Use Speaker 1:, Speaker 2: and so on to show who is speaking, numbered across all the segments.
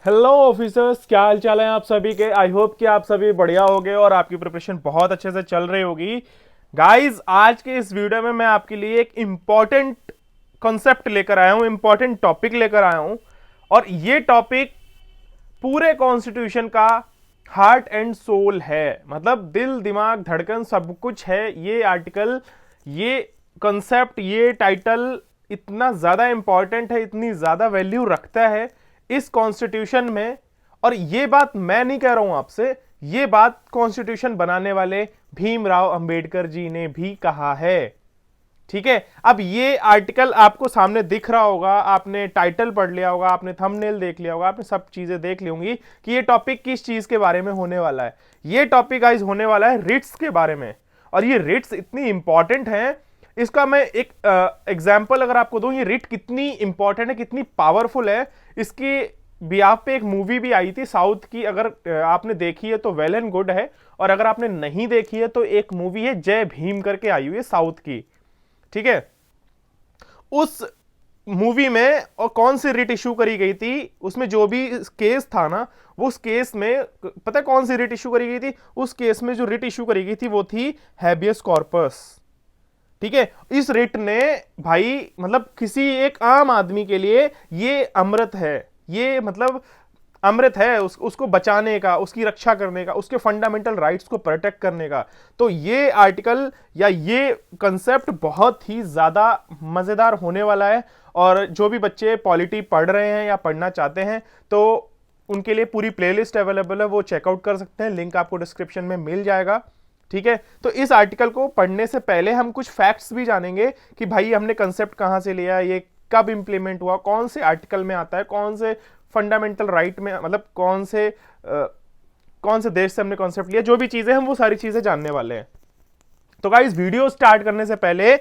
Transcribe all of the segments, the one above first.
Speaker 1: Hello officers, क्या हाल चाल है आप सभी के। आई होप कि आप सभी बढ़िया होगे और आपकी प्रिपरेशन बहुत अच्छे से चल रही होगी। गाइस, आज के इस वीडियो में मैं आपके लिए एक इंपॉर्टेंट कॉन्सेप्ट लेकर आया हूं, इंपॉर्टेंट टॉपिक लेकर आया हूं। और ये टॉपिक पूरे कॉन्स्टिट्यूशन का हार्ट एंड सोल है, मतलब दिल दिमाग धड़कन सब कुछ है ये आर्टिकल। ये कॉन्सेप्ट, ये टाइटल इतना ज्यादा इंपॉर्टेंट है, इतनी ज्यादा वैल्यू रखता है इस कॉन्स्टिट्यूशन में। और ये बात मैं नहीं कह रहा हूं आपसे, ये बात कॉन्स्टिट्यूशन बनाने वाले भीमराव अंबेडकर जी ने भी कहा है। ठीक है, अब ये आर्टिकल आपको सामने दिख रहा होगा, आपने टाइटल पढ़ लिया होगा, आपने थंबनेल देख लिया होगा, आपने सब चीजें देख ली होंगी कि ये टॉपिक किस चीज के बारे में होने वाला है। ये टॉपिक आज होने वाला है रिट्स के बारे में। और ये रिट्स इतनी इंपॉर्टेंट है, इसका मैं एक एग्जाम्पल अगर आपको दूं, ये रिट कितनी इंपॉर्टेंट है, कितनी पावरफुल है, इसकी बिहाफ पे एक मूवी भी आई थी साउथ की। अगर आपने देखी है तो वेल एंड गुड है, और अगर आपने नहीं देखी है तो एक मूवी है जय भीम करके आई हुई है साउथ की। ठीक है, उस मूवी में और कौन सी रिट इशू करी गई थी, उसमें जो भी केस था ना, वो उस केस में पता है कौन सी रिट इशू करी गई थी। उस केस में जो रिट इशू करी गई थी वो थी हैबियस कॉर्पस। ठीक है, इस रिट ने भाई मतलब किसी एक आम आदमी के लिए ये अमृत है, ये मतलब अमृत है उसको बचाने का, उसकी रक्षा करने का, उसके फंडामेंटल राइट्स को प्रोटेक्ट करने का। तो ये आर्टिकल या ये कंसेप्ट बहुत ही ज्यादा मजेदार होने वाला है। और जो भी बच्चे पॉलिटी पढ़ रहे हैं या पढ़ना चाहते हैं तो उनके लिए पूरी प्लेलिस्ट अवेलेबल है, वो चेकआउट कर सकते हैं, लिंक आपको डिस्क्रिप्शन में मिल जाएगा। ठीक है, तो इस आर्टिकल को पढ़ने से पहले हम कुछ फैक्ट्स भी जानेंगे कि भाई हमने कंसेप्ट कहां से लिया, ये कब इंप्लीमेंट हुआ, कौन से आर्टिकल में आता है, कौन से फंडामेंटल राइट में, मतलब कौन से देश से हमने कॉन्सेप्ट लिया, जो भी चीजें हम वो सारी चीजें जानने वाले हैं। तो गाइस, वीडियो स्टार्ट करने से पहले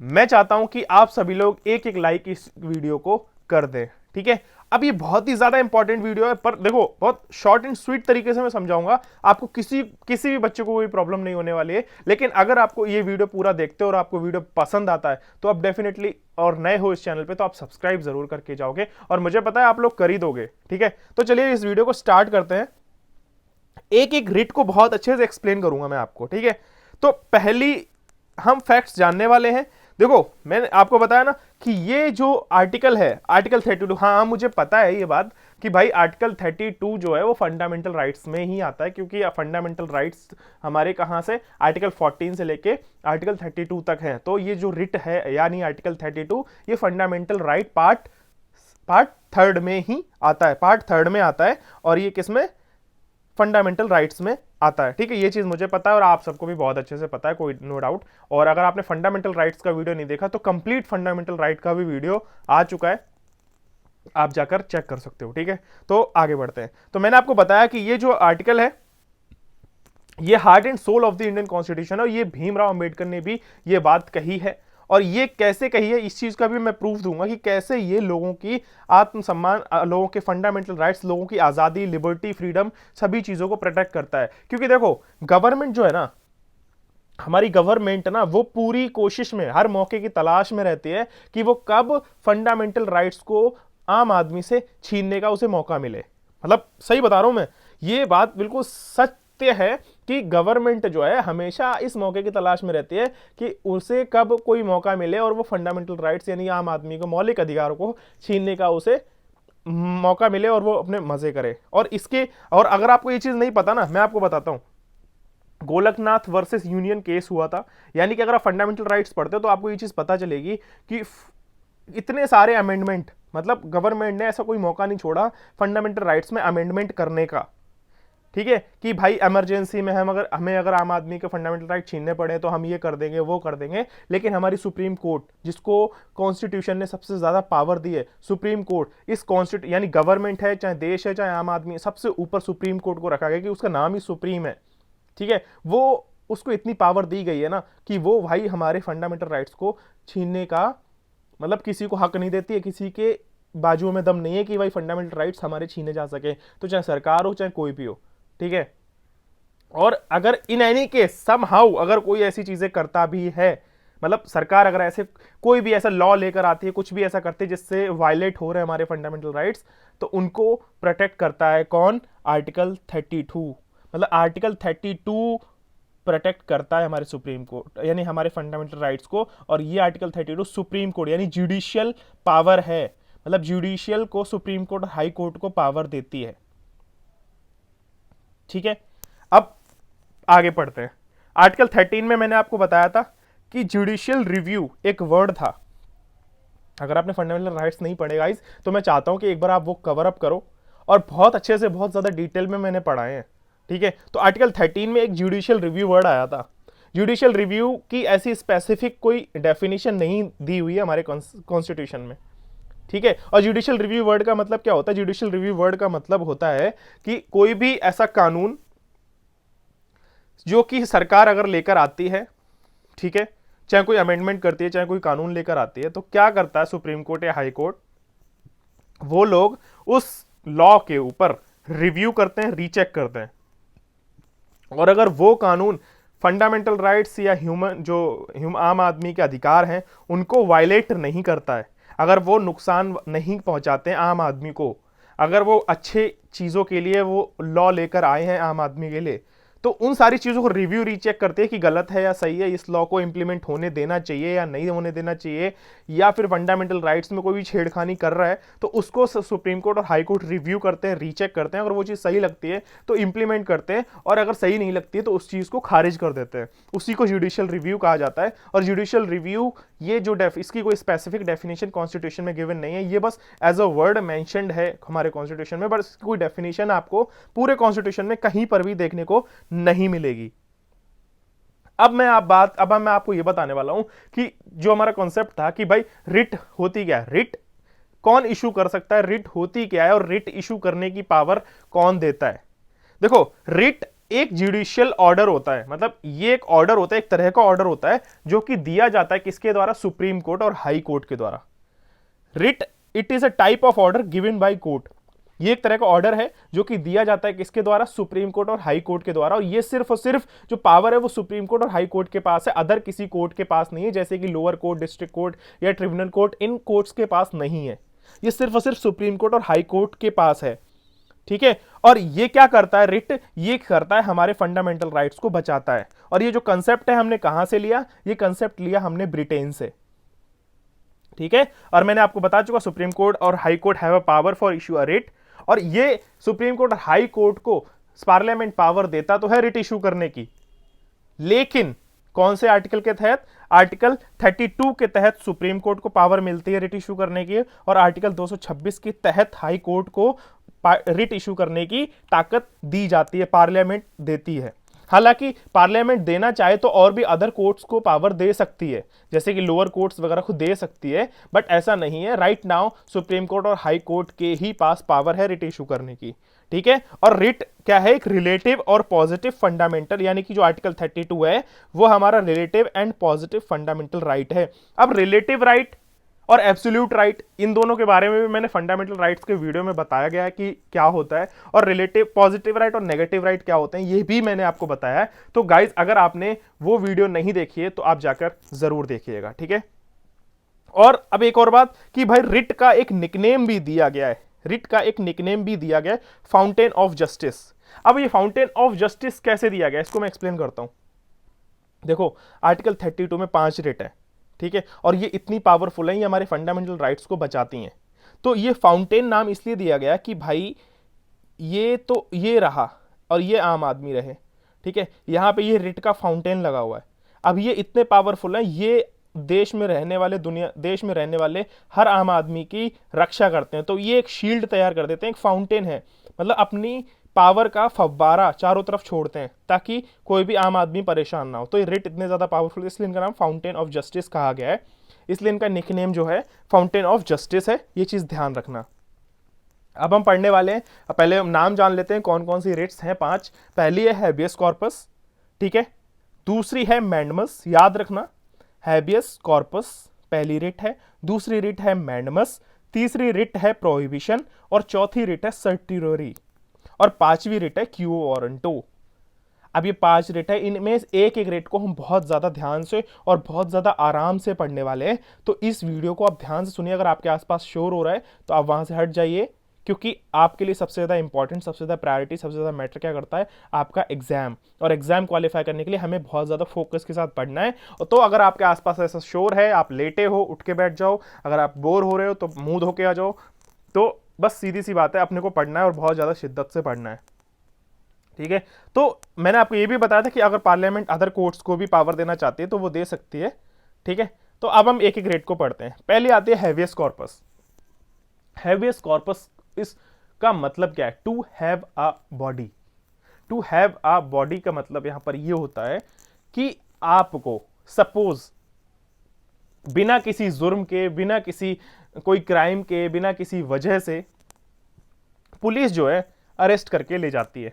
Speaker 1: मैं चाहता हूं कि आप सभी लोग एक एक लाइक इस वीडियो को कर दें। ठीक है, अब ये बहुत ही ज्यादा इंपॉर्टेंट वीडियो है, पर देखो बहुत शॉर्ट एंड स्वीट तरीके से मैं समझाऊंगा, आपको किसी किसी भी बच्चे को कोई प्रॉब्लम नहीं होने वाली है। लेकिन अगर आपको ये वीडियो पूरा देखते हो और आपको वीडियो पसंद आता है तो आप डेफिनेटली, और नए हो इस चैनल पे तो आप सब्सक्राइब जरूर करके जाओगे, और मुझे पता है आप लोग कर ही दोगे। ठीक है, तो चलिए इस वीडियो को स्टार्ट करते हैं। एक एक रिट को बहुत अच्छे से एक्सप्लेन करूंगा मैं आपको। ठीक है, तो पहली हम फैक्ट्स जानने वाले हैं। देखो, मैंने आपको बताया ना कि ये जो आर्टिकल है, आर्टिकल 32, हाँ मुझे पता है ये बात कि भाई आर्टिकल 32 जो है वो फंडामेंटल राइट्स में ही आता है, क्योंकि फंडामेंटल राइट्स हमारे कहाँ से, आर्टिकल 14 से लेके आर्टिकल 32 तक है। तो ये जो रिट है यानी आर्टिकल 32, ये फंडामेंटल राइट पार्ट थर्ड में ही आता है, पार्ट थर्ड में आता है। और ये किसमें, फंडामेंटल राइट्स में आता है। ठीक है, ये चीज मुझे पता है और आप सबको भी बहुत अच्छे से पता है, कोई नो डाउट। और अगर आपने फंडामेंटल राइट्स का वीडियो नहीं देखा तो कंप्लीट फंडामेंटल राइट का भी वीडियो आ चुका है, आप जाकर चेक कर सकते हो। ठीक है, तो आगे बढ़ते हैं। तो मैंने आपको बताया कि ये जो आर्टिकल है ये heart and soul of the Indian constitution है, और ये भीमराव अंबेडकर ने भी ये बात कही है। और ये कैसे कही है, इस चीज का भी मैं प्रूफ दूंगा कि कैसे ये लोगों की आत्मसम्मान, लोगों के फंडामेंटल राइट्स, लोगों की आजादी, लिबर्टी, फ्रीडम, सभी चीजों को प्रोटेक्ट करता है। क्योंकि देखो, गवर्नमेंट जो है ना, हमारी गवर्नमेंट ना, वो पूरी कोशिश में, हर मौके की तलाश में रहती है कि वो कब फंडामेंटल राइट्स को आम आदमी से छीनने का उसे मौका मिले। मतलब सही बता रहा हूं मैं, ये बात बिल्कुल सत्य है कि गवर्नमेंट जो है हमेशा इस मौके की तलाश में रहती है कि उसे कब कोई मौका मिले और वो फंडामेंटल राइट्स यानी आम आदमी को मौलिक अधिकारों को छीनने का उसे मौका मिले और वो अपने मजे करे। और अगर आपको ये चीज नहीं पता ना, मैं आपको बताता हूं, गोलकनाथ वर्सेस यूनियन केस हुआ था। यानी कि अगर आप फंडामेंटल राइट्स पढ़ते हो तो आपको ये चीज पता चलेगी कि इतने सारे अमेंडमेंट, मतलब गवर्नमेंट ने ऐसा कोई मौका नहीं छोड़ा फंडामेंटल राइट्स में अमेंडमेंट करने का। ठीक है, कि भाई इमरजेंसी में हमें अगर आम आदमी के फंडामेंटल राइट छीनने पड़े तो हम ये कर देंगे, वो कर देंगे। लेकिन हमारी सुप्रीम कोर्ट, जिसको कॉन्स्टिट्यूशन ने सबसे ज्यादा पावर दी है, सुप्रीम कोर्ट, इस कॉन्स्टिट्यूशन यानी गवर्नमेंट है, चाहे देश है, चाहे आम आदमी, सबसे ऊपर सुप्रीम कोर्ट को रखा गया कि उसका नाम ही सुप्रीम है। ठीक है, वो उसको इतनी पावर दी गई है ना कि वो भाई हमारे फंडामेंटल राइट्स को छीनने का, मतलब किसी को हक नहीं देती है, किसी के बाजुओं में दम नहीं है कि भाई फंडामेंटल राइट्स हमारे छीने जा सके, तो चाहे सरकार हो चाहे कोई भी हो। ठीक है, और अगर इन एनी केस समहाउ अगर कोई ऐसी चीजें करता भी है, मतलब सरकार अगर ऐसे कोई भी ऐसा लॉ लेकर आती है, कुछ भी ऐसा करती है जिससे वायलेट हो रहे हैं हमारे फंडामेंटल राइट्स, तो उनको प्रोटेक्ट करता है कौन? आर्टिकल 32। मतलब आर्टिकल 32 प्रोटेक्ट करता है हमारे सुप्रीम कोर्ट यानी हमारे फंडामेंटल राइट्स को। और ये आर्टिकल 32 सुप्रीम कोर्ट यानी जुडिशियल पावर है, मतलब जुडिशियल को सुप्रीम कोर्ट और हाई कोर्ट को पावर देती है। ठीक है, अब आगे पढ़ते हैं। आर्टिकल 13 में मैंने आपको बताया था कि जुडिशियल रिव्यू एक वर्ड था। अगर आपने फंडामेंटल राइट्स नहीं पढ़े गाइस, तो मैं चाहता हूं कि एक बार आप वो कवर अप करो, और बहुत अच्छे से बहुत ज्यादा डिटेल में मैंने पढ़ाए हैं। ठीक है, तो आर्टिकल 13 में एक जुडिशियल रिव्यू वर्ड आया था। जुडिशियल रिव्यू की ऐसी स्पेसिफिक कोई डेफिनेशन नहीं दी हुई है हमारे कॉन्स्टिट्यूशन में। ठीक है, और जुडिशियल रिव्यू वर्ड का मतलब क्या होता है? जुडिशियल रिव्यू वर्ड का मतलब होता है कि कोई भी ऐसा कानून जो कि सरकार अगर लेकर आती है, ठीक है, चाहे कोई अमेंडमेंट करती है, चाहे कोई कानून लेकर आती है, तो क्या करता है सुप्रीम कोर्ट या हाई कोर्ट? वो लोग उस लॉ के ऊपर रिव्यू करते हैं, रीचेक करते हैं, और अगर वो कानून फंडामेंटल राइट्स या आम आदमी के अधिकार हैं उनको वायलेट नहीं करता है, अगर वो नुकसान नहीं पहुंचाते हैं आम आदमी को, अगर वो अच्छे चीज़ों के लिए वो लॉ लेकर आए हैं आम आदमी के लिए, तो उन सारी चीज़ों को रिव्यू रीचेक करते हैं कि गलत है या सही है, इस लॉ को इंप्लीमेंट होने देना चाहिए या नहीं होने देना चाहिए, या फिर फंडामेंटल राइट्स में कोई भी छेड़खानी कर रहा है तो उसको सुप्रीम कोर्ट और हाई कोर्ट रिव्यू करते हैं, रीचेक करते हैं। अगर वो चीज़ सही लगती है तो इंप्लीमेंट करते हैं, और अगर सही नहीं लगती है तो उस चीज़ को खारिज कर देते हैं। उसी को जुडिशियल रिव्यू कहा जाता है। और जुडिशियल रिव्यू ये जो इसकी कोई स्पेसिफिक डेफिनेशन कॉन्स्टिट्यूशन में गिवन नहीं है, ये बस एज अ वर्ड मेंशन्ड है हमारे कॉन्स्टिट्यूशन में, बट इसकी कोई डेफिनेशन आपको पूरे कॉन्स्टिट्यूशन में कहीं पर भी देखने को नहीं मिलेगी। अब मैं आपको यह बताने वाला हूं कि जो हमारा कॉन्सेप्ट था कि भाई रिट होती क्या है, रिट कौन इशू कर सकता है, रिट होती क्या है, और रिट इशू करने की पावर कौन देता है। देखो, रिट एक जुडिशियल ऑर्डर होता है, मतलब ये एक ऑर्डर होता है, एक तरह का ऑर्डर होता है जो कि दिया जाता है किसके द्वारा? सुप्रीम कोर्ट और हाई कोर्ट के द्वारा। Writ it is a type of order given by court. ये एक तरह का ऑर्डर है जो कि दिया जाता है किसके द्वारा? सुप्रीम कोर्ट और हाई कोर्ट के द्वारा। और ये सिर्फ और सिर्फ जो पावर है वो सुप्रीम कोर्ट और हाई कोर्ट के पास है, अदर किसी कोर्ट के पास नहीं है, जैसे कि लोअर कोर्ट, डिस्ट्रिक्ट कोर्ट या ट्रिब्यूनल कोर्ट, इन कोर्ट्स के पास नहीं है। ये सिर्फ और सिर्फ सुप्रीम कोर्ट और हाई कोर्ट के पास है। ठीक है, और ये क्या करता है? रिट ये करता है हमारे फंडामेंटल राइट्स को बचाता है। और ये जो कंसेप्ट है हमने कहां से लिया? ये कंसेप्ट लिया हमने ब्रिटेन से। ठीक है, और मैंने आपको बता चुका सुप्रीम कोर्ट और high court have a power for issue a writ, और ये सुप्रीम कोर्ट और हाई कोर्ट को पार्लियामेंट पावर देता तो है रिट इशू करने की, लेकिन कौन से आर्टिकल के तहत? आर्टिकल 32 के तहत सुप्रीम कोर्ट को पावर मिलती है रिट इशू करने की, और आर्टिकल 226 के तहत हाई कोर्ट को रिट इशू करने की ताकत दी जाती है, पार्लियामेंट देती है। हालांकि पार्लियामेंट देना चाहे तो और भी अदर कोर्ट्स को पावर दे सकती है, जैसे कि लोअर कोर्ट्स वगैरह को दे सकती है, बट ऐसा नहीं है। राइट नाउ सुप्रीम कोर्ट और हाई कोर्ट के ही पास पावर है रिट इशू करने की। ठीक है, और रिट क्या है? एक रिलेटिव और पॉजिटिव फंडामेंटल, यानी कि जो आर्टिकल 32 है वो हमारा relative and positive fundamental right है। अब रिलेटिव राइट और एब्सोल्यूट राइट, इन दोनों के बारे में भी मैंने फंडामेंटल राइट्स के वीडियो में बताया गया है कि क्या होता है, और रिलेटिव पॉजिटिव राइट और नेगेटिव राइट क्या होते हैं ये भी मैंने आपको बताया है। तो गाइज, अगर आपने वो वीडियो नहीं देखी है तो आप जाकर जरूर देखिएगा। ठीक है, और अब एक और बात कि भाई रिट का एक निकनेम भी दिया गया है, रिट का एक निकनेम भी दिया गया है, फाउंटेन ऑफ जस्टिस। अब ये फाउंटेन ऑफ जस्टिस कैसे दिया गया, इसको मैं एक्सप्लेन करता हूं। देखो, आर्टिकल 32 में 5 रिट है। ठीक है, और ये इतनी पावरफुल है, ये हमारे फंडामेंटल राइट्स को बचाती हैं। तो ये फाउंटेन नाम इसलिए दिया गया कि भाई ये तो ये रहा और ये आम आदमी रहे। ठीक है, यहां पे ये रिट का फाउंटेन लगा हुआ है। अब ये इतने पावरफुल हैं, ये देश में रहने वाले हर आम आदमी की रक्षा करते हैं। तो ये एक शील्ड तैयार कर देते हैं, एक फाउंटेन है, मतलब अपनी पावर का फव्वारा चारों तरफ छोड़ते हैं ताकि कोई भी आम आदमी परेशान ना हो। तो ये रिट इतने ज्यादा पावरफुल, इसलिए इनका नाम फाउंटेन ऑफ जस्टिस कहा गया है, इसलिए इनका निकनेम जो है फाउंटेन ऑफ जस्टिस है। ये चीज ध्यान रखना। अब हम पढ़ने वाले हैं, पहले हम नाम जान लेते हैं कौन कौन सी रिट्स हैं। 5। पहली है हैबियस कॉर्पस। ठीक है, दूसरी है मैंडमस, याद रखना, हैबियस कॉर्पस पहली रिट है, दूसरी रिट है मैंडमस, तीसरी रिट है प्रोहिबिशन, और चौथी रिट है सर्टिरोरी, और 5वीं रिट है क्यू वारंटो। अब ये 5 रेट है, इनमें एक एक रेट को हम बहुत ज़्यादा ध्यान से और बहुत ज़्यादा आराम से पढ़ने वाले हैं। तो इस वीडियो को आप ध्यान से सुनिए। अगर आपके आसपास शोर हो रहा है तो आप वहाँ से हट जाइए, क्योंकि आपके लिए सबसे ज़्यादा इंपॉर्टेंट, सबसे ज़्यादा प्रायोरिटी, सबसे ज़्यादा मैटर क्या करता है, आपका एग्जाम। और एग्जाम क्वालिफाई करने के लिए हमें बहुत ज़्यादा फोकस के साथ पढ़ना है। तो अगर आपके आसपास ऐसा शोर है, आप लेटे हो, उठ के बैठ जाओ। अगर आप बोर हो रहे हो तो मुंह धो के आ जाओ। तो बस सीधी सी बात है, अपने को पढ़ना है और बहुत ज़्यादा शिद्दत से पढ़ना है, ठीक है। तो मैंने आपको ये भी बताया था कि अगर पार्लियामेंट अदर कोर्ट्स को भी पावर देना चाहती है तो वो दे सकती है, ठीक है। तो अब हम एक एक रेट को पढ़ते हैं। पहले आती है हैवियस कॉर्पस। हैवियस कॉर्पस, इसका मतलब क्या है? To have a body. To have a body का मतलब यहां पर यह होता है कि आपको सपोज बिना किसी जुर्म के, बिना किसी कोई क्राइम के, बिना किसी वजह से पुलिस जो है अरेस्ट करके ले जाती है।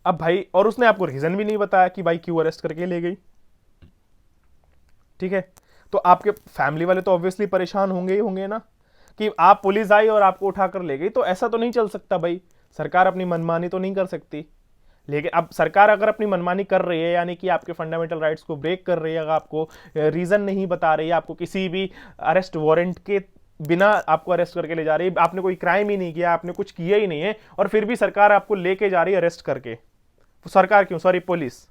Speaker 1: अब भाई, और उसने आपको रीजन भी नहीं बताया कि भाई क्यों अरेस्ट करके ले गई, ठीक है। तो आपके फैमिली वाले तो ऑब्वियसली परेशान होंगे ही होंगे ना, कि आप पुलिस आई और आपको उठाकर ले गई। तो ऐसा तो नहीं चल सकता भाई, सरकार अपनी मनमानी तो नहीं कर सकती। लेकिन अब सरकार अगर अपनी मनमानी कर रही है, यानी कि आपके फंडामेंटल राइट्स को ब्रेक कर रही है, अगर आपको रीजन नहीं बता रही है, आपको किसी भी अरेस्ट वारंट के बिना आपको अरेस्ट करके ले जा रही है, आपने कोई क्राइम ही नहीं किया, आपने कुछ किया ही नहीं है, और फिर भी सरकार आपको लेके जा रही है अरेस्ट करके, सरकार क्यों, सॉरी पुलिस,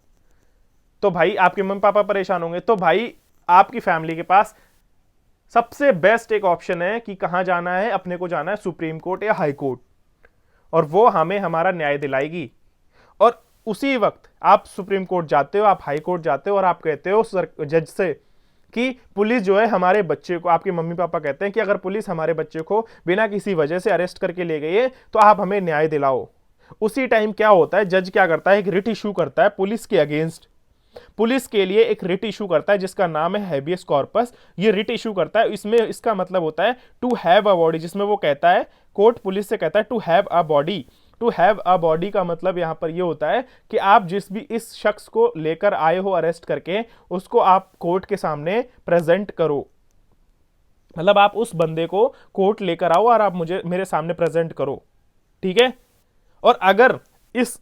Speaker 1: तो भाई आपके मम्मी पापा परेशान होंगे। तो भाई आपकी फैमिली के पास सबसे बेस्ट एक ऑप्शन है कि कहां जाना है, अपने को जाना है सुप्रीम कोर्ट या हाई कोर्ट, और वो हमें हमारा न्याय दिलाएगी। और उसी वक्त आप सुप्रीम कोर्ट जाते हो, आप हाई कोर्ट जाते हो और आप कहते हो जज से कि पुलिस जो है हमारे बच्चे को, आपके मम्मी पापा कहते हैं कि अगर पुलिस हमारे बच्चे को बिना किसी वजह से अरेस्ट करके ले गई है तो आप हमें न्याय दिलाओ। उसी टाइम क्या होता है, जज क्या करता है, एक रिट इशू करता है पुलिस के अगेंस्ट। पुलिस के लिए एक रिट इशू करता है जिसका नाम है हैबियस कॉर्पस। ये रिट इशू करता है, इसमें इसका मतलब होता है टू हैव अ बॉडी, जिसमें वो कहता है, कोर्ट पुलिस से कहता है to have a body. To have a body का मतलब यहां पर ये होता है कि आप जिस भी इस शख्स को लेकर आए हो अरेस्ट करके, उसको आप कोर्ट के सामने प्रेजेंट करो। मतलब आप उस बंदे को कोर्ट लेकर आओ और आप मुझे मेरे सामने प्रेजेंट करो, ठीक है। और अगर इस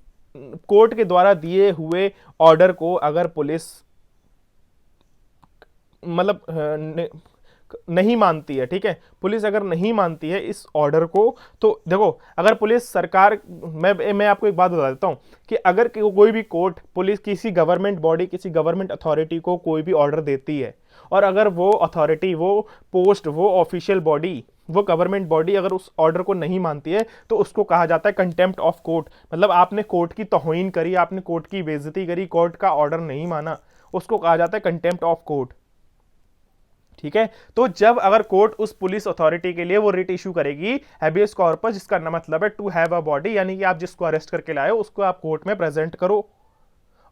Speaker 1: कोर्ट के द्वारा दिए हुए ऑर्डर को अगर पुलिस मतलब नहीं मानती है, ठीक है, पुलिस अगर नहीं मानती है इस ऑर्डर को, तो देखो, अगर पुलिस सरकार, मैं आपको एक बात बता देता हूं कि अगर कोई भी कोर्ट, पुलिस, किसी गवर्नमेंट बॉडी, किसी गवर्नमेंट अथॉरिटी को कोई भी ऑर्डर देती है, और अगर वो अथॉरिटी, वो पोस्ट, वो ऑफिशियल बॉडी, वो गवर्नमेंट बॉडी अगर उस ऑर्डर को नहीं मानती है, तो उसको कहा जाता है कंटेम्प्ट ऑफ कोर्ट। मतलब आपने कोर्ट की तौहीन करी, आपने कोर्ट की बेइज्जती करी, कोर्ट का ऑर्डर नहीं माना, उसको कहा जाता है कंटेम्प्ट ऑफ कोर्ट, ठीक है। तो जब अगर कोर्ट उस पुलिस अथॉरिटी के लिए वो रिट इशू करेगी हैबियस कॉर्पस, जिसका मतलब है टू हैव अ बॉडी, यानी कि आप जिसको अरेस्ट करके लाए हो उसको आप कोर्ट में प्रेजेंट करो,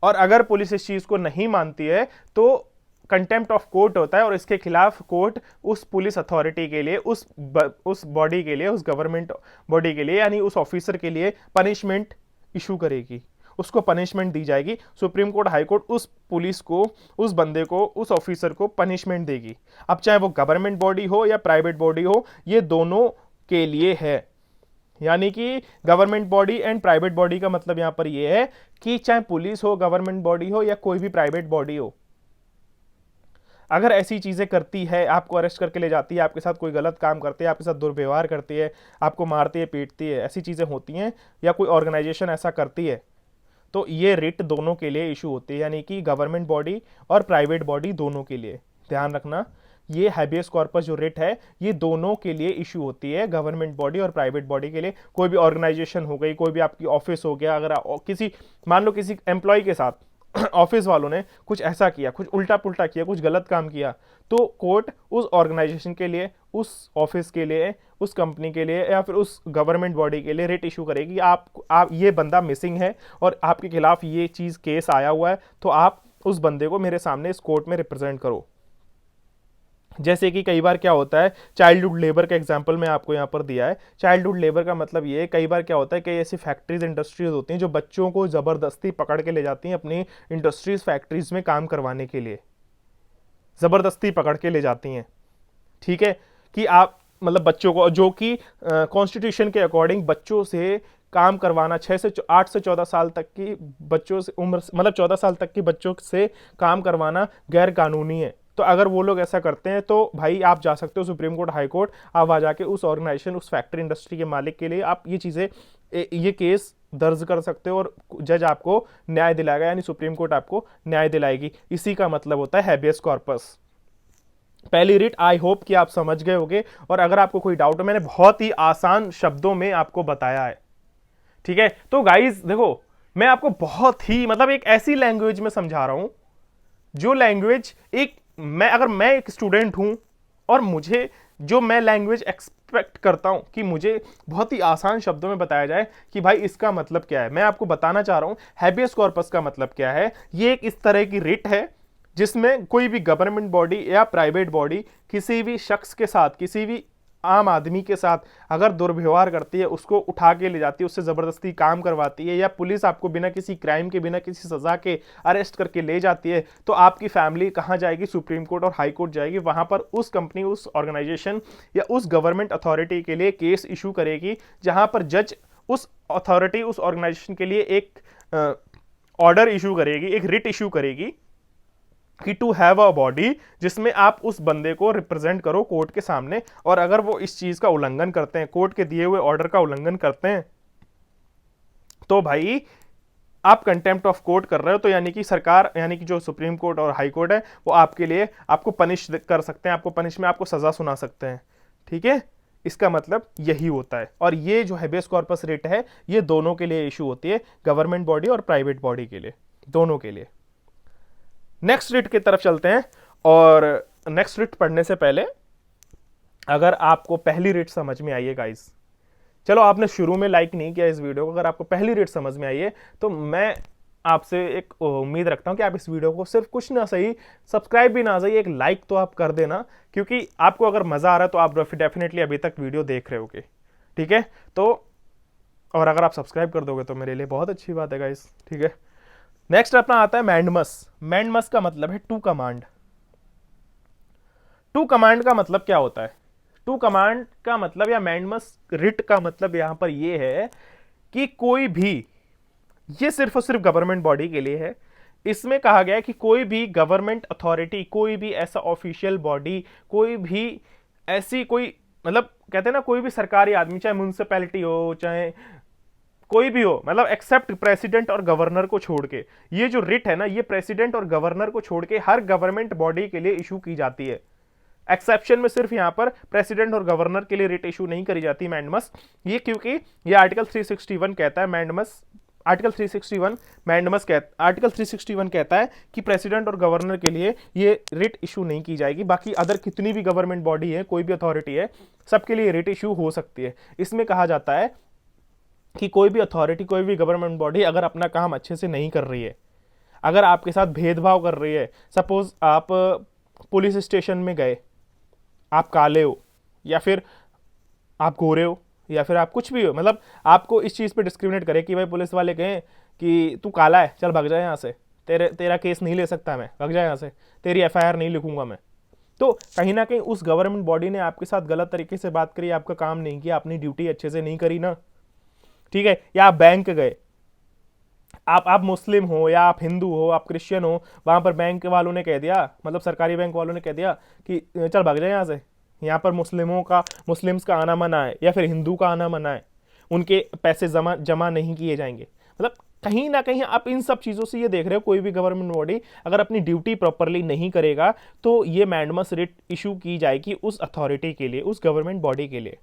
Speaker 1: और अगर पुलिस इस चीज को नहीं मानती है तो कंटेम्प्ट ऑफ कोर्ट होता है, और इसके खिलाफ कोर्ट उस पुलिस अथॉरिटी के लिए, उस बॉडी के लिए, उस गवर्नमेंट बॉडी के लिए, यानी उस ऑफिसर के लिए पनिशमेंट इशू करेगी, उसको पनिशमेंट दी जाएगी। सुप्रीम कोर्ट, हाई कोर्ट उस पुलिस को, उस बंदे को, उस ऑफिसर को पनिशमेंट देगी। अब चाहे वो गवर्नमेंट बॉडी हो या प्राइवेट बॉडी हो, ये दोनों के लिए है। यानी कि government body and private body का मतलब यहां पर यह है कि चाहे पुलिस हो, गवर्नमेंट बॉडी हो, या कोई भी प्राइवेट बॉडी हो, अगर ऐसी चीजें करती है, आपको अरेस्ट करके ले जाती है, आपके साथ कोई गलत काम करती है, आपके साथ दुर्व्यवहार करती है, आपको मारती है, पीटती है, ऐसी चीजें होती हैं, या कोई ऑर्गेनाइजेशन ऐसा करती है, तो ये रिट दोनों के लिए इशू होती है, यानी कि गवर्नमेंट बॉडी और प्राइवेट बॉडी दोनों के लिए। ध्यान रखना, ये हैबियस कॉर्पस जो रिट है, ये दोनों के लिए इशू होती है, गवर्नमेंट बॉडी और प्राइवेट बॉडी के लिए। कोई भी ऑर्गेनाइजेशन हो गई, कोई भी आपकी ऑफिस हो गया, अगर किसी, मान लो किसी एम्प्लॉय के साथ ऑफिस वालों ने कुछ ऐसा किया, कुछ उल्टा पुल्टा किया, कुछ गलत काम किया, तो कोर्ट उस ऑर्गेनाइजेशन के लिए, उस ऑफिस के लिए, उस कंपनी के लिए, या फिर उस गवर्नमेंट बॉडी के लिए रिट इशू करेगी। आप ये बंदा मिसिंग है और आपके खिलाफ ये चीज केस आया हुआ है, तो आप उस बंदे को मेरे सामने इस कोर्ट में रिप्रेजेंट करो। जैसे कि कई बार क्या होता है, चाइल्डहुड लेबर का एग्जांपल मैं आपको यहाँ पर दिया है। चाइल्डहुड लेबर का मतलब ये है, कई बार क्या होता है, कई ऐसी फैक्ट्रीज, इंडस्ट्रीज होती हैं जो बच्चों को ज़बरदस्ती पकड़ के ले जाती हैं अपनी इंडस्ट्रीज, फैक्ट्रीज में काम करवाने के लिए, ज़बरदस्ती पकड़ के ले जाती हैं, ठीक है। कि आप मतलब बच्चों को, जो कि कॉन्स्टिट्यूशन के अकॉर्डिंग बच्चों से काम करवाना 8 से 14 साल तक की बच्चों से उम्र, मतलब 14 साल तक के बच्चों से काम करवाना गैर कानूनी है। तो अगर वो लोग ऐसा करते हैं तो भाई आप जा सकते हो सुप्रीम कोर्ट, हाई कोर्ट, आप वहाँ जाके उस ऑर्गेनाइजेशन, उस फैक्ट्री इंडस्ट्री के मालिक के लिए आप ये चीज़ें, ये केस दर्ज कर सकते हो और जज आपको न्याय दिलाएगा, यानी सुप्रीम कोर्ट आपको न्याय दिलाएगी। इसी का मतलब होता है हैबियस कॉर्पस। पहली रिट आई होप कि आप समझ गए होंगे, और अगर आपको कोई डाउट है, मैंने बहुत ही आसान शब्दों में आपको बताया है, ठीक है। तो गाइज देखो, मैं आपको बहुत ही मतलब एक ऐसी लैंग्वेज में समझा रहा हूं जो लैंग्वेज अगर मैं एक स्टूडेंट हूं और मुझे जो मैं लैंग्वेज एक्सपेक्ट करता हूं कि मुझे बहुत ही आसान शब्दों में बताया जाए कि भाई इसका मतलब क्या है, मैं आपको बताना चाह रहा हूं हैबियस कॉर्पस का मतलब क्या है। ये एक इस तरह की रिट है जिसमें कोई भी गवर्नमेंट बॉडी या प्राइवेट बॉडी किसी भी शख्स के साथ, किसी भी आम आदमी के साथ अगर दुर्व्यवहार करती है, उसको उठा के ले जाती है, उससे ज़बरदस्ती काम करवाती है, या पुलिस आपको बिना किसी क्राइम के, बिना किसी सज़ा के अरेस्ट करके ले जाती है, तो आपकी फैमिली कहाँ जाएगी? सुप्रीम कोर्ट और हाई कोर्ट जाएगी। वहाँ पर उस कंपनी, उस ऑर्गेनाइजेशन या उस गवर्नमेंट अथॉरिटी के लिए केस इशू करेगी, जहाँ पर जज उस अथॉरिटी, उस ऑर्गेनाइजेशन के लिए एक ऑर्डर इशू करेगी, एक रिट इशू करेगी कि टू हैव अ बॉडी, जिसमें आप उस बंदे को रिप्रेजेंट करो कोर्ट के सामने। और अगर वो इस चीज का उल्लंघन करते हैं, कोर्ट के दिए हुए ऑर्डर का उल्लंघन करते हैं, तो भाई आप कंटेम्प्ट ऑफ कोर्ट कर रहे हो। तो यानी कि सरकार, यानी कि जो सुप्रीम कोर्ट और हाई कोर्ट है, वो आपके लिए आपको पनिश कर सकते हैं, आपको पनिश में आपको सजा सुना सकते हैं, ठीक है। इसका मतलब यही होता है। और ये जो हैबियस कॉर्पस रिट है, ये दोनों के लिए इशू होती है, गवर्नमेंट बॉडी और प्राइवेट बॉडी के लिए, दोनों के लिए। नेक्स्ट रिट की तरफ चलते हैं। और नेक्स्ट रिट पढ़ने से पहले अगर आपको पहली रिट समझ में आई है गाइस, चलो आपने शुरू में लाइक नहीं किया इस वीडियो को, अगर आपको पहली रिट समझ में आई है तो मैं आपसे एक उम्मीद रखता हूं कि आप इस वीडियो को सिर्फ कुछ ना सही, सब्सक्राइब भी ना सही, एक लाइक तो आप कर देना, क्योंकि आपको अगर मजा आ रहा है तो आप डेफिनेटली अभी तक वीडियो देख रहे होगे, ठीक है। तो और अगर आप सब्सक्राइब कर दोगे तो मेरे लिए बहुत अच्छी बात है गाइस, ठीक है। नेक्स्ट अपना आता है मैंडमस। मैंडमस का मतलब है टू कमांड। टू कमांड का मतलब क्या होता है? टू कमांड का मतलब, या मैंडमस रिट का मतलब यहां पर यह है कि कोई भी, ये सिर्फ और सिर्फ गवर्नमेंट बॉडी के लिए है। इसमें कहा गया है कि कोई भी गवर्नमेंट अथॉरिटी, कोई भी ऐसा ऑफिशियल बॉडी, कोई भी ऐसी कोई, मतलब कहते हैं ना, कोई भी सरकारी आदमी, चाहे म्यूनिसिपैलिटी हो, चाहे कोई भी हो, मतलब एक्सेप्ट प्रेसिडेंट और गवर्नर को छोड़ के, ये जो रिट है ना, ये प्रेसिडेंट और गवर्नर को छोड़ के हर गवर्नमेंट बॉडी के लिए इशू की जाती है। एक्सेप्शन में सिर्फ यहां पर प्रेसिडेंट और गवर्नर के लिए रिट इशू नहीं करी जाती मैंडमस, ये क्योंकि ये आर्टिकल 361 कहता है मैंडमस, आर्टिकल 361 कहता है कि प्रेसिडेंट और गवर्नर के लिए ये रिट इशू नहीं की जाएगी। बाकी अदर कितनी भी गवर्नमेंट बॉडी है, कोई भी अथॉरिटी है, सबके लिए रिट इशू हो सकती है। इसमें कहा जाता है कि कोई भी अथॉरिटी, कोई भी गवर्नमेंट बॉडी अगर अपना काम अच्छे से नहीं कर रही है, अगर आपके साथ भेदभाव कर रही है, सपोज आप पुलिस स्टेशन में गए, आप काले हो या फिर आप गोरे हो या फिर आप कुछ भी हो, मतलब आपको इस चीज़ पे डिस्क्रिमिनेट करे कि भाई पुलिस वाले कहें कि तू काला है, चल भाग जाए यहाँ से, तेरा केस नहीं ले सकता मैं, भाग जाए यहाँ से, तेरी एफआईआर नहीं लिखूंगा मैं। तो कहीं ना कहीं उस गवर्नमेंट बॉडी ने आपके साथ गलत तरीके से बात करी, आपका काम नहीं किया, अपनी ड्यूटी अच्छे से नहीं करी ना, ठीक है। या आप बैंक गए, आप मुस्लिम हो या आप हिंदू हो, आप क्रिश्चियन हो, वहां पर बैंक वालों ने कह दिया, मतलब सरकारी बैंक वालों ने कह दिया कि चल भाग जाए यहाँ से, यहाँ पर मुस्लिम्स का आना मना है या फिर हिंदू का आना मना है, उनके पैसे जमा नहीं किए जाएंगे। मतलब कहीं ना कहीं आप इन सब चीज़ों से ये देख रहे हो, कोई भी गवर्नमेंट बॉडी अगर अपनी ड्यूटी प्रॉपरली नहीं करेगा तो ये मैंडमस रिट इशू की जाएगी उस अथॉरिटी के लिए, उस गवर्नमेंट बॉडी के लिए,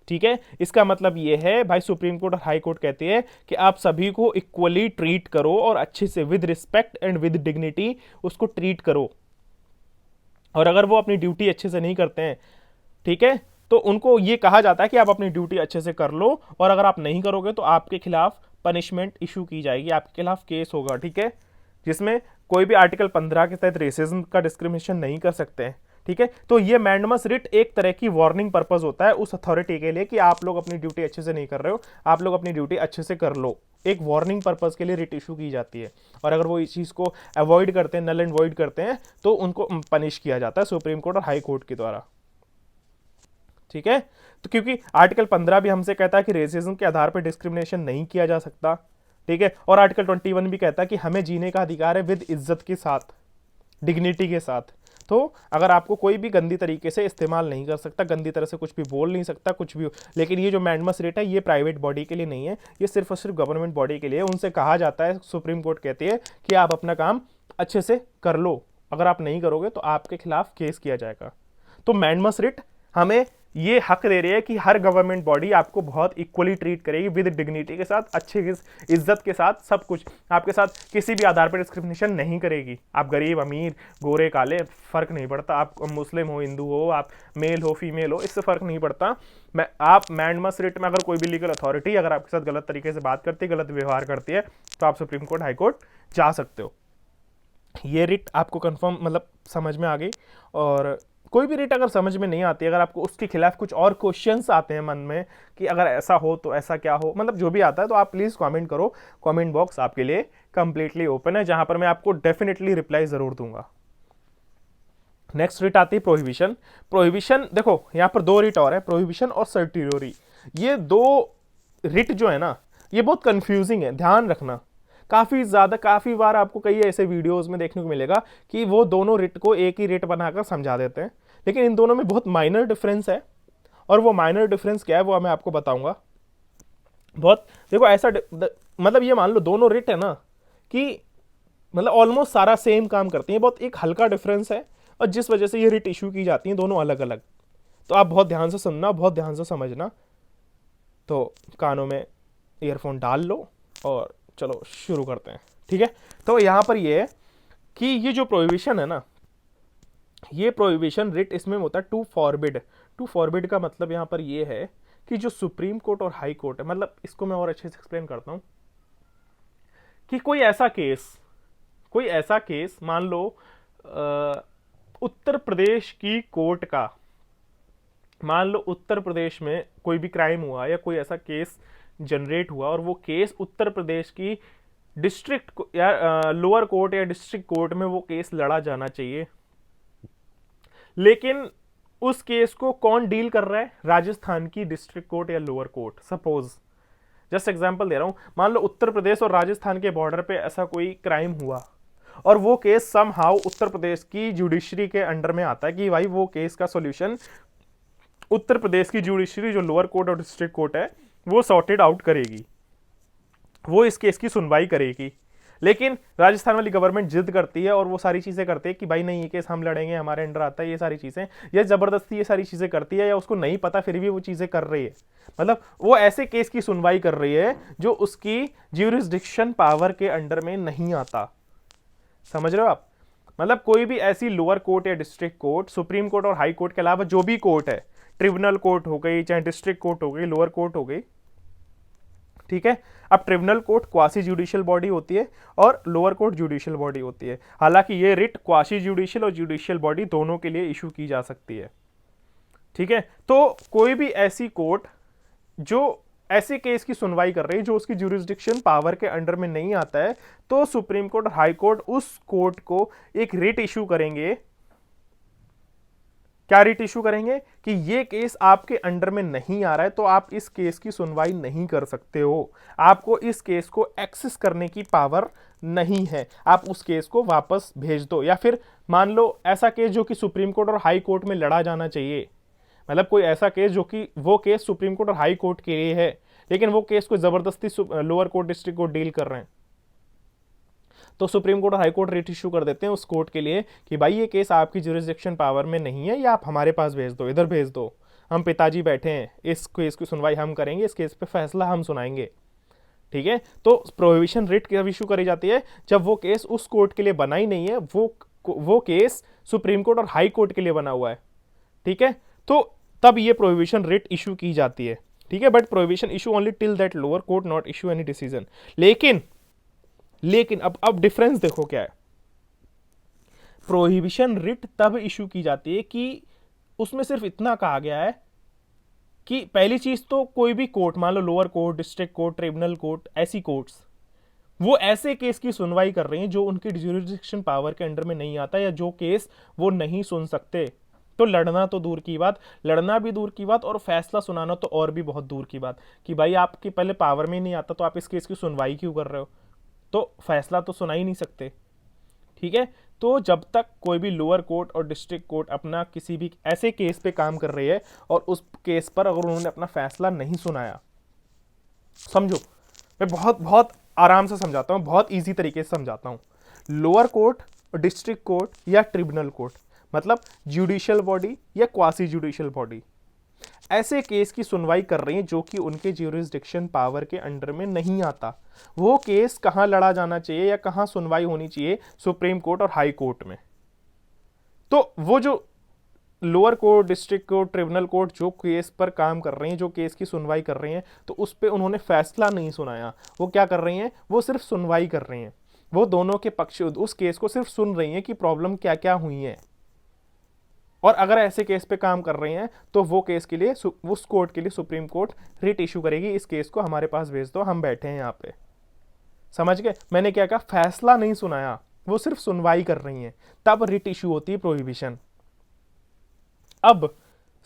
Speaker 1: ठीक है। इसका मतलब ये है भाई, सुप्रीम कोर्ट और हाई कोर्ट कहती है कि आप सभी को इक्वली ट्रीट करो और अच्छे से with respect and with dignity उसको ट्रीट करो। और अगर वो अपनी ड्यूटी अच्छे से नहीं करते हैं, ठीक है, तो उनको ये कहा जाता है कि आप अपनी ड्यूटी अच्छे से कर लो, और अगर आप नहीं करोगे तो आपके खिलाफ पनिशमेंट इशू की जाएगी, आपके खिलाफ केस होगा, ठीक है, जिसमें कोई भी आर्टिकल 15 के तहत रेसिज्म का डिस्क्रिमिनेशन नहीं कर सकते हैं, ठीक है। तो ये मैंडमस रिट एक तरह की वार्निंग पर्पस होता है उस अथॉरिटी के लिए कि आप लोग अपनी ड्यूटी अच्छे से नहीं कर रहे हो, आप लोग अपनी ड्यूटी अच्छे से कर लो, एक वार्निंग पर्पस के लिए रिट इशू की जाती है। और अगर वो इस चीज़ को अवॉइड करते हैं, नल एंड वॉइड करते हैं, तो उनको पनिश किया जाता है सुप्रीम कोर्ट और हाई कोर्ट के द्वारा। ठीक है। तो क्योंकि आर्टिकल 15 भी हमसे कहता है कि रेसिज्म के आधार पर डिस्क्रिमिनेशन नहीं किया जा सकता, ठीक है। और आर्टिकल 21 भी कहता है कि हमें जीने का अधिकार है विद इज्जत के साथ, डिग्निटी के साथ। तो अगर आपको कोई भी गंदी तरीके से इस्तेमाल नहीं कर सकता, गंदी तरह से कुछ भी बोल नहीं सकता, कुछ भी। लेकिन ये जो मैंडमस रेट है ये प्राइवेट बॉडी के लिए नहीं है, ये सिर्फ और सिर्फ गवर्नमेंट बॉडी के लिए है। उनसे कहा जाता है, सुप्रीम कोर्ट कहती है कि आप अपना काम अच्छे से कर लो, अगर आप नहीं करोगे तो आपके खिलाफ केस किया जाएगा। तो मैंडमस रेट हमें ये हक दे रही है कि हर गवर्नमेंट बॉडी आपको बहुत इक्वली ट्रीट करेगी, विद डिग्निटी के साथ, अच्छे इज्जत के साथ, सब कुछ आपके साथ, किसी भी आधार पर डिस्क्रिमिनेशन नहीं करेगी। आप गरीब अमीर, गोरे काले, फर्क नहीं पड़ता, आप मुस्लिम हो, हिंदू हो, आप मेल हो, फीमेल हो, इससे फर्क नहीं पड़ता। आप मैंडमस रेट में अगर कोई भी लीगल अथॉरिटी अगर आपके साथ गलत तरीके से बात करती है, गलत व्यवहार करती है, तो आप सुप्रीम कोर्ट, हाई कोर्ट जा सकते हो। ये रिट आपको कंफर्म मतलब समझ में आ गई। और कोई भी रिट अगर समझ में नहीं आती, अगर आपको उसके खिलाफ कुछ और क्वेश्चंस आते हैं मन में कि अगर ऐसा हो तो ऐसा क्या हो, मतलब जो भी आता है, तो आप प्लीज कमेंट करो। कमेंट बॉक्स आपके लिए कंप्लीटली ओपन है, जहां पर मैं आपको डेफिनेटली रिप्लाई जरूर दूंगा। नेक्स्ट रिट आती है प्रोहिबिशन। प्रोहिबिशन देखो यहां पर दो रिट और है, प्रोहिबिशन और सर्टियोरी। ये दो रिट जो है ना, ये बहुत कंफ्यूजिंग है, ध्यान रखना। काफी बार आपको कई ऐसे वीडियोस में देखने को मिलेगा कि वो दोनों रिट को एक ही रिट बनाकर समझा देते हैं, लेकिन इन दोनों में बहुत माइनर डिफरेंस है। और वो माइनर डिफरेंस क्या है वो मैं आपको बताऊंगा। बहुत देखो ऐसा मतलब ये मान लो दोनों रिट है ना कि मतलब ऑलमोस्ट सारा सेम काम करती हैं, बहुत एक हल्का डिफरेंस है, और जिस वजह से ये रिट इशू की जाती हैं दोनों अलग अलग। तो आप बहुत ध्यान से सुनना, बहुत ध्यान से समझना। तो कानों में ईयरफोन डाल लो और चलो शुरू करते हैं, ठीक है। तो यहां पर ये है कि ये जो प्रोहिबिशन है ना, ये प्रोहिबिशन रिट इसमें होता है टू फॉरबिड। टू फॉरबिड का मतलब यहां पर ये है कि जो सुप्रीम कोर्ट और हाई कोर्ट है, मतलब इसको मैं और अच्छे से एक्सप्लेन करता हूं कि कोई ऐसा केस मान लो उत्तर प्रदेश की कोर्ट का, मान लो उत्तर प्रदेश में कोई भी क्राइम हुआ या कोई ऐसा केस जनरेट हुआ, और वो केस उत्तर प्रदेश की डिस्ट्रिक्ट या लोअर कोर्ट या डिस्ट्रिक्ट कोर्ट में वो केस लड़ा जाना चाहिए। लेकिन उस केस को कौन डील कर रहा है? राजस्थान की डिस्ट्रिक्ट कोर्ट या lower court. Suppose just example दे रहा हूं, मान लो उत्तर प्रदेश और राजस्थान के बॉर्डर पे ऐसा कोई क्राइम हुआ और वो केस समहाउ उत्तर प्रदेश की जुडिशरी के अंडर में आता है कि भाई वो केस का सॉल्यूशन उत्तर प्रदेश की जुडिशरी जो लोअर कोर्ट और डिस्ट्रिक्ट कोर्ट है वो सॉर्टेड आउट करेगी, वो इस केस की सुनवाई करेगी। लेकिन राजस्थान वाली गवर्नमेंट जिद करती है और वो सारी चीजें करती है कि भाई नहीं ये केस हम लड़ेंगे, हमारे अंडर आता है, ये सारी चीजें, या जबरदस्ती ये सारी चीजें करती है, या उसको नहीं पता फिर भी वो चीजें कर रही है। मतलब वो ऐसे केस की सुनवाई कर रही है जो उसकी ज्यूरिसडिक्शन पावर के अंडर में नहीं आता। समझ रहे हो आप? मतलब कोई भी ऐसी लोअर कोर्ट या डिस्ट्रिक्ट कोर्ट, सुप्रीम कोर्ट और हाई कोर्ट के अलावा जो भी कोर्ट है, ट्रिब्यूनल कोर्ट हो गई, चाहे डिस्ट्रिक्ट कोर्ट हो गई, लोअर कोर्ट हो गई, ठीक है। अब tribunal court quasi judicial body होती है और लोअर कोर्ट जुडिशियल बॉडी होती है। हालांकि ये रिट क्वासी जुडिशियल और जुडिशियल बॉडी दोनों के लिए इशू की जा सकती है, ठीक है। तो कोई भी ऐसी कोर्ट जो ऐसे केस की सुनवाई कर रही है जो उसकी ज्यूरिसडिक्शन पावर के अंडर में नहीं आता है, तो सुप्रीम कोर्ट और हाई कोर्ट उस कोर्ट को एक रिट इशू करेंगे। क्या रिट इशू करेंगे कि ये केस आपके अंडर में नहीं आ रहा है, तो आप इस केस की सुनवाई नहीं कर सकते हो, आपको इस केस को एक्सेस करने की पावर नहीं है, आप उस केस को वापस भेज दो। या फिर मान लो ऐसा केस जो कि सुप्रीम कोर्ट और हाई कोर्ट में लड़ा जाना चाहिए, मतलब कोई ऐसा केस जो कि वो केस सुप्रीम कोर्ट और हाई कोर्ट के लिए है, लेकिन वो केस को जबरदस्ती lower court district court deal कर रहे हैं, तो सुप्रीम कोर्ट और हाई कोर्ट रिट इशू कर देते हैं उस कोर्ट के लिए कि भाई ये केस आपकी ज्यूरिसडिक्शन पावर में नहीं है, या आप हमारे पास भेज दो, इधर भेज दो, हम पिताजी बैठे हैं, इस केस की सुनवाई हम करेंगे, इस केस पे फैसला हम सुनाएंगे, ठीक है। तो प्रोहिबिशन रिट कब इशू करी जाती है? जब वो केस उस कोर्ट के लिए बना ही नहीं है, वो केस सुप्रीम कोर्ट और हाई कोर्ट के लिए बना हुआ है, ठीक है। तो तब ये प्रोहिबिशन रिट इशू की जाती है, ठीक है। But prohibition issue only till that lower court not issue any decision. लेकिन अब डिफरेंस देखो क्या है। प्रोहिबिशन रिट तब इशू की जाती है कि उसमें सिर्फ इतना कहा गया है कि पहली चीज तो कोई भी कोर्ट, मान लो lower court, district court, tribunal court, ऐसी कोर्ट्स वो ऐसे केस की सुनवाई कर रही हैं जो उनकी ज्यूरिसडिक्शन पावर के अंडर में नहीं आता, या जो केस वो नहीं सुन सकते, तो लड़ना तो दूर की बात, लड़ना भी दूर की बात, और फैसला सुनाना तो और भी बहुत दूर की बात कि भाई आपकी पहले पावर में नहीं आता तो आप इस केस की सुनवाई क्यों कर रहे हो, तो फैसला तो सुना ही नहीं सकते। ठीक है, तो जब तक कोई भी लोअर कोर्ट और डिस्ट्रिक्ट कोर्ट अपना किसी भी ऐसे केस पे काम कर रही है और उस केस पर अगर उन्होंने अपना फैसला नहीं सुनाया, समझो मैं बहुत बहुत आराम से समझाता हूँ, बहुत इजी तरीके से समझाता हूँ। लोअर कोर्ट, डिस्ट्रिक्ट कोर्ट या ट्रिब्यूनल कोर्ट, मतलब जुडिशियल बॉडी या क्वासी जुडिशियल बॉडी, ऐसे केस की सुनवाई कर रही हैं जो कि उनके ज्यूरिसडिक्शन पावर के अंडर में नहीं आता। वो केस कहां लड़ा जाना चाहिए या कहां सुनवाई होनी चाहिए, सुप्रीम कोर्ट और हाई कोर्ट में। तो वो जो lower court, district court, tribunal court जो केस पर काम कर रही हैं, जो केस की सुनवाई कर रही हैं, तो उस पर उन्होंने फैसला नहीं सुनाया। वो क्या कर रही हैं, वो सिर्फ सुनवाई कर रही हैं, वो दोनों के पक्ष उस केस को सिर्फ सुन रही हैं कि प्रॉब्लम क्या क्या हुई है। और अगर ऐसे केस पे काम कर रही हैं तो वो केस के लिए उस कोर्ट के लिए सुप्रीम कोर्ट रिट इशू करेगी, इस केस को हमारे पास भेज दो, हम बैठे हैं यहाँ पे। समझ गए मैंने क्या कहा, फैसला नहीं सुनाया, वो सिर्फ सुनवाई कर रही हैं, तब रिट इशू होती है प्रोहिबिशन। अब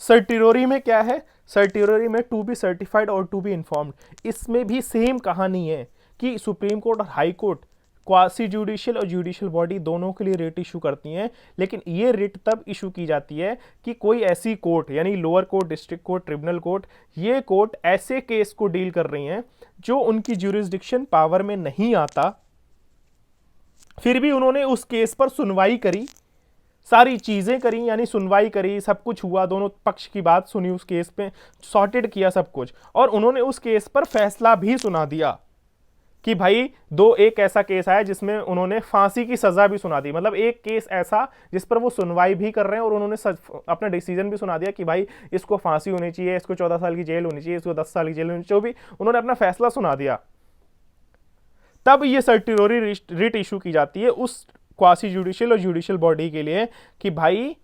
Speaker 1: सर्टिरोरी में क्या है, सर्टिरोरी में टू बी सर्टिफाइड और टू बी इन्फॉर्म्ड, इसमें भी सेम कहानी है कि सुप्रीम कोर्ट और हाई कोर्ट क्वासी जुडिशियल और जुडिशियल बॉडी दोनों के लिए रिट इशू करती हैं, लेकिन ये रिट तब इशू की जाती है कि कोई ऐसी कोर्ट, यानी lower court, district court, tribunal court, ये कोर्ट ऐसे केस को डील कर रही हैं जो उनकी ज्यूरिसडिक्शन पावर में नहीं आता, फिर भी उन्होंने उस केस पर सुनवाई करी, सारी चीजें करी, यानी सुनवाई करी, सब कुछ हुआ, दोनों पक्ष की बात सुनी, उस केस पे सॉर्टेड किया सब कुछ, और उन्होंने उस केस पर फैसला भी सुना दिया कि भाई एक ऐसा केस आया जिसमें उन्होंने फांसी की सजा भी सुना दी। मतलब एक केस ऐसा जिस पर वो सुनवाई भी कर रहे हैं और उन्होंने अपना डिसीजन भी सुना दिया कि भाई इसको फांसी होनी चाहिए, इसको 14 साल की जेल होनी चाहिए, इसको 10 साल की जेल होनी चाहिए, जो भी उन्होंने अपना फैसला सुना दिया, तब ये सर्टिरोरी रिट इशू की जाती है उस क्वासी जुडिशियल और जुडिशियल बॉडी के लिए कि भाई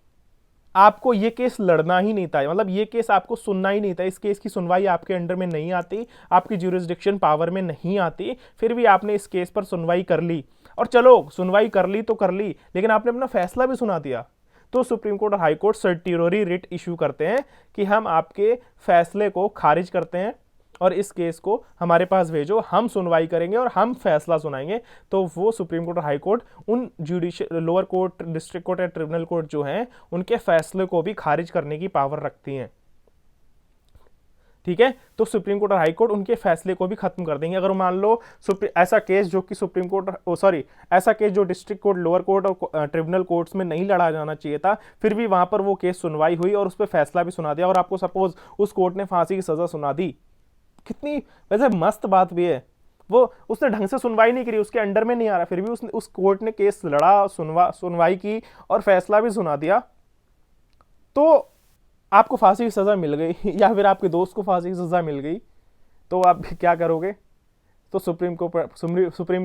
Speaker 1: आपको ये केस लड़ना ही नहीं था, मतलब ये केस आपको सुनना ही नहीं था, इस केस की सुनवाई आपके अंडर में नहीं आती, आपकी ज्यूरिसडिक्शन पावर में नहीं आती, फिर भी आपने इस केस पर सुनवाई कर ली, और चलो सुनवाई कर ली तो कर ली, लेकिन आपने अपना फैसला भी सुना दिया, तो सुप्रीम कोर्ट और हाई कोर्ट सर्टिरोरी रिट इशू करते हैं कि हम आपके फैसले को खारिज करते हैं और इस केस को हमारे पास भेजो, हम सुनवाई करेंगे और हम फैसला सुनाएंगे। तो वो सुप्रीम कोर्ट और हाई कोर्ट उन judicial, lower court, district court या ट्रिब्यूनल कोर्ट जो हैं, उनके फैसले को भी खारिज करने की पावर रखती हैं। ठीक है, तो सुप्रीम कोर्ट और हाई कोर्ट उनके फैसले को भी खत्म कर देंगे। अगर मान लो ऐसा केस जो कि सुप्रीम कोर्ट ऐसा केस जो डिस्ट्रिक्ट कोर्ट, लोअर कोर्ट और ट्रिब्यूनल कोर्ट्स में नहीं लड़ा जाना चाहिए था, फिर भी वहां पर वो केस सुनवाई हुई और उस पर फैसला भी सुना दिया, और आपको सपोज उस कोर्ट ने फांसी की सजा सुना दी, कितनी वैसे मस्त बात भी है, वो उसने ढंग से सुनवाई नहीं करी, उसके अंडर में नहीं आ रहा, फिर भी उसने उस कोर्ट ने केस लड़ा, सुनवाई की और फैसला भी सुना दिया, तो आपको फांसी की सजा मिल गई या फिर आपके दोस्त को फांसी की सजा मिल गई, तो आप क्या करोगे, तो सुप्रीम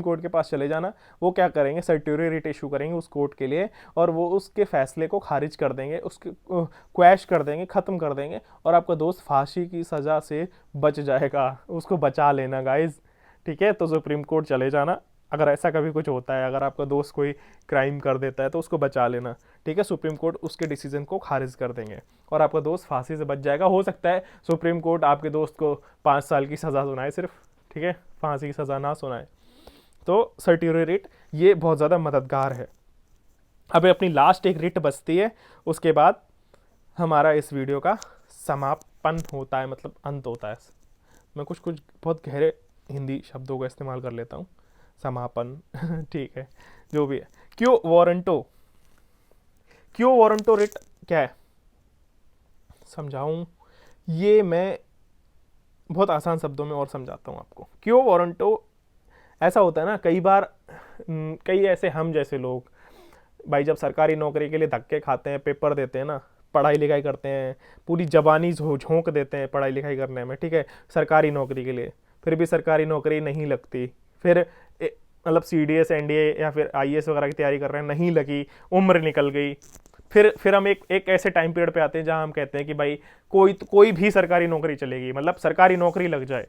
Speaker 1: कोर्ट के पास चले जाना, वो क्या करेंगे, सर्टिरोरी रिट इशू करेंगे उस कोर्ट के लिए, और वो उसके फैसले को खारिज कर देंगे, उसके क्वैश कर देंगे, खत्म कर देंगे, और आपका दोस्त फांसी की सजा से बच जाएगा। उसको बचा लेना गाइज, ठीक है, तो सुप्रीम कोर्ट चले जाना, अगर ऐसा कभी कुछ होता है, अगर आपका दोस्त कोई क्राइम कर देता है तो उसको बचा लेना, ठीक है, सुप्रीम कोर्ट उसके डिसीजन को खारिज कर देंगे और आपका दोस्त फांसी से बच जाएगा। हो सकता है सुप्रीम कोर्ट आपके दोस्त को 5 साल की सजा सुनाए सिर्फ, ठीक है, फांसी की सजा ना सुनाए। तो सर्टिरोरी रिट ये बहुत ज़्यादा मददगार है। अब अपनी लास्ट एक रिट बचती है, उसके बाद हमारा इस वीडियो का समापन होता है, मतलब अंत होता है। मैं कुछ बहुत गहरे हिंदी शब्दों का इस्तेमाल कर लेता हूँ, समापन ठीक है, जो भी है। क्यो वारंटो रिट क्या है समझाऊं, ये मैं बहुत आसान शब्दों में और समझाता हूँ आपको। क्यो वारंटो ऐसा होता है ना, कई बार कई ऐसे हम जैसे लोग भाई जब सरकारी नौकरी के लिए धक्के खाते हैं, पेपर देते हैं ना, पढ़ाई लिखाई करते हैं, पूरी जवानी झोंक देते हैं पढ़ाई लिखाई करने में, ठीक है, सरकारी नौकरी के लिए, फिर भी सरकारी नौकरी नहीं लगती, फिर मतलब CDS NDA या फिर IAS वगैरह की तैयारी कर रहे हैं, नहीं लगी, उम्र निकल गई, फिर हम एक ऐसे टाइम पीरियड पे आते हैं जहां हम कहते हैं कि भाई कोई भी सरकारी नौकरी चलेगी, मतलब सरकारी नौकरी लग जाए,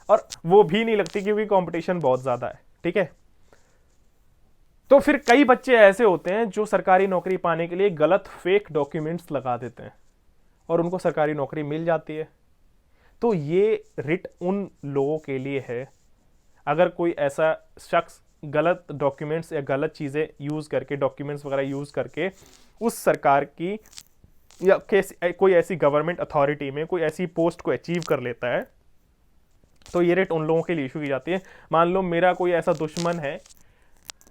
Speaker 1: और वो भी नहीं लगती क्योंकि कंपटीशन बहुत ज़्यादा है, ठीक है। तो फिर कई बच्चे ऐसे होते हैं जो सरकारी नौकरी पाने के लिए गलत फेक डॉक्यूमेंट्स लगा देते हैं और उनको सरकारी नौकरी मिल जाती है। तो ये रिट उन लोगों के लिए है, अगर कोई ऐसा शख्स गलत डॉक्यूमेंट्स या गलत चीज़ें यूज़ करके, डॉक्यूमेंट्स वगैरह यूज़ करके उस सरकार की या कोई ऐसी गवर्नमेंट अथॉरिटी में कोई ऐसी पोस्ट को अचीव कर लेता है, तो ये रेट उन लोगों के लिए इशू की जाती है। मान लो मेरा कोई ऐसा दुश्मन है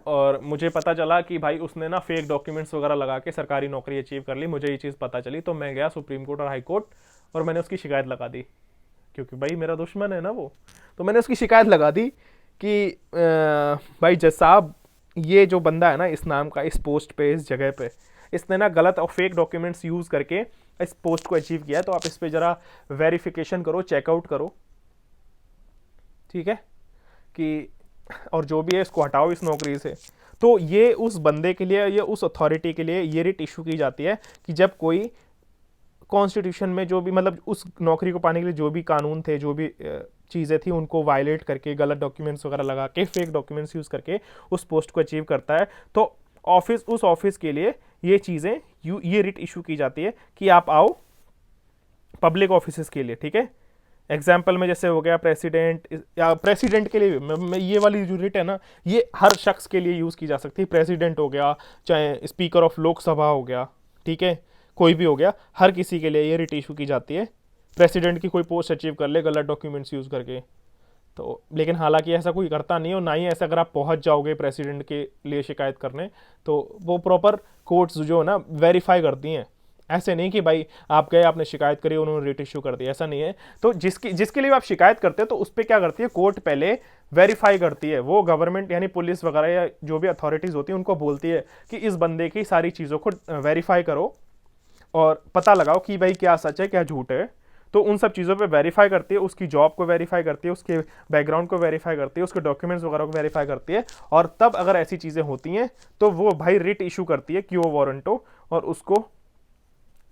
Speaker 1: और मुझे पता चला कि भाई उसने ना फेक डॉक्यूमेंट्स वगैरह लगा के सरकारी नौकरी अचीव कर ली, मुझे ये चीज़ पता चली, तो मैं गया सुप्रीम कोर्ट और हाई कोर्ट और मैंने उसकी शिकायत लगा दी, क्योंकि भाई मेरा दुश्मन है ना वो। तो मैंने उसकी शिकायत लगा दी कि भाई जज साहब, ये जो बंदा है ना इस नाम का, इस पोस्ट पे, इस जगह पे, इसने ना गलत और फेक डॉक्यूमेंट्स यूज़ करके इस पोस्ट को अचीव किया है, तो आप इस पे ज़रा वेरिफिकेशन करो, चेकआउट करो, ठीक है, कि और जो भी है इसको हटाओ इस नौकरी से। तो ये उस बंदे के लिए, ये उस अथॉरिटी के लिए ये रिट इशू की जाती है कि जब कोई कॉन्स्टिट्यूशन में जो भी, मतलब उस नौकरी को पाने के लिए जो भी कानून थे, जो भी चीज़ें थी, उनको वायलेट करके, गलत डॉक्यूमेंट्स वगैरह लगा के, फेक डॉक्यूमेंट्स यूज़ करके उस पोस्ट को अचीव करता है, तो उस ऑफिस के लिए ये चीज़ें ये रिट इशू की जाती है कि आप आओ पब्लिक ऑफिस के लिए, ठीक है। एग्जाम्पल में जैसे हो गया प्रेसिडेंट, या प्रेसिडेंट के लिए मैं ये वाली जो रिट है ना, ये हर शख्स के लिए यूज़ की जा सकती है। प्रेसिडेंट हो गया, चाहे स्पीकर ऑफ लोकसभा हो गया, ठीक है, कोई भी हो गया, हर किसी के लिए ये रिट इशू की जाती है। प्रेसिडेंट की कोई पोस्ट अचीव कर ले गलत डॉक्यूमेंट्स यूज़ करके, तो लेकिन हालांकि ऐसा कोई करता नहीं, और ना ही ऐसा अगर आप पहुंच जाओगे प्रेसिडेंट के लिए शिकायत करने, तो वो प्रॉपर कोर्ट्स जो है ना वेरीफाई करती हैं। ऐसे नहीं कि भाई आप गए, आपने शिकायत करी, उन्होंने रिट इशू कर दिया, ऐसा नहीं है। तो जिसके लिए आप शिकायत करते हो, तो उस पर क्या करती है कोर्ट, पहले वेरीफाई करती है। वो गवर्नमेंट यानी पुलिस वगैरह या जो भी अथॉरिटीज़ होती है उनको बोलती है कि इस बंदे की सारी चीज़ों को वेरीफाई करो और पता लगाओ कि भाई क्या सच है क्या झूठ है। तो उन सब चीज़ों पे वेरीफाई करती है, उसकी जॉब को वेरीफाई करती है, उसके बैकग्राउंड को वेरीफाई करती है, उसके डॉक्यूमेंट्स वगैरह को वेरीफाई करती है, और तब अगर ऐसी चीज़ें होती हैं तो वो भाई रिट इशू करती है क्यो वारंटो, और उसको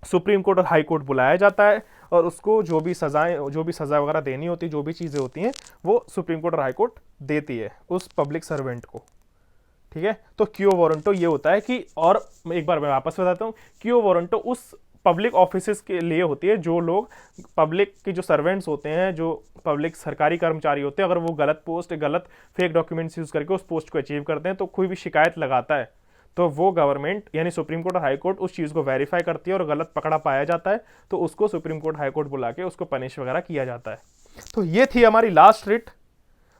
Speaker 1: सुप्रीम कोर्ट और हाई कोर्ट बुलाया जाता है, और उसको जो भी सज़ा वगैरह देनी होती है, जो भी चीज़ें होती हैं, वो सुप्रीम कोर्ट और हाई कोर्ट देती है उस पब्लिक सर्वेंट को, ठीक है। तो क्यो वारंटो ये होता है कि, और एक बार मैं वापस बताता हूँ, क्यो वारंटो उस पब्लिक ऑफिस के लिए होती है जो लोग पब्लिक के जो सर्वेंट्स होते हैं, जो पब्लिक सरकारी कर्मचारी होते हैं, अगर वो गलत पोस्ट, गलत फेक डॉक्यूमेंट्स यूज़ करके उस पोस्ट को अचीव करते हैं, तो कोई भी शिकायत लगाता है, तो वो गवर्नमेंट यानी सुप्रीम कोर्ट और हाई कोर्ट उस चीज़ को वेरीफाई करती है, और गलत पकड़ा पाया जाता है तो उसको सुप्रीम कोर्ट हाई कोर्ट बुला के उसको पनिश वगैरह किया जाता है। तो ये थी हमारी लास्ट रिट,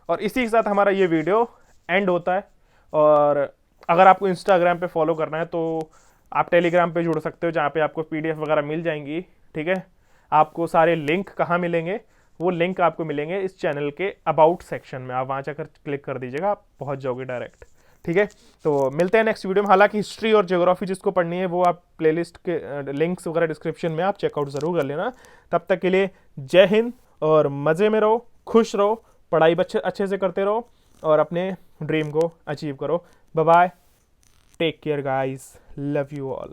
Speaker 1: और इसी के साथ हमारा ये वीडियो एंड होता है। और अगर आपको इंस्टाग्राम पे फॉलो करना है तो आप टेलीग्राम पे जुड़ सकते हो, जहाँ पे आपको पीडीएफ वगैरह मिल जाएंगी, ठीक है। आपको सारे लिंक कहाँ मिलेंगे, वो लिंक आपको मिलेंगे इस चैनल के अबाउट सेक्शन में, आप वहाँ जाकर क्लिक कर दीजिएगा, आप पहुँच जाओगे डायरेक्ट, ठीक है। तो मिलते हैं नेक्स्ट वीडियो में। हालांकि हिस्ट्री और ज्योग्राफी जिसको पढ़नी है वो आप प्लेलिस्ट के लिंक्स वगैरह डिस्क्रिप्शन में आप चेकआउट ज़रूर कर लेना। तब तक के लिए जय हिंद, और मज़े में रहो, खुश रहो, पढ़ाई अच्छे से करते रहो, और अपने ड्रीम को अचीव करो। Bye bye, take care guys, love you all.